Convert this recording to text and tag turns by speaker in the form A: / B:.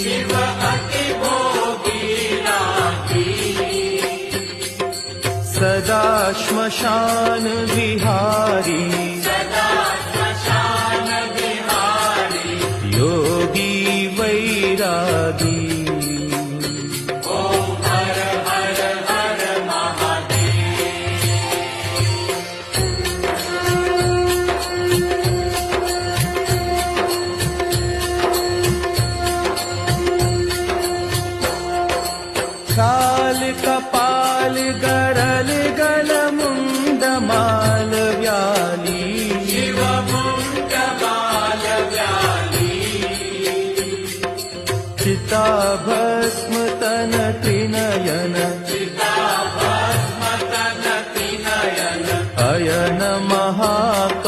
A: शिव अतिभोगी रागी
B: सदा श्मशान विहारी
A: सदा श्मशान विहारी
B: योगी वैरागी
A: ओम हर हर हर महादेव
B: खाल कपाल गरल गल मुंड माल व्याली
A: शिव मुंड माल व्याली
B: चिता भस्म तन त्रिनयन
A: चिता भस्म तन त्रिनयन
B: अयन महाकाल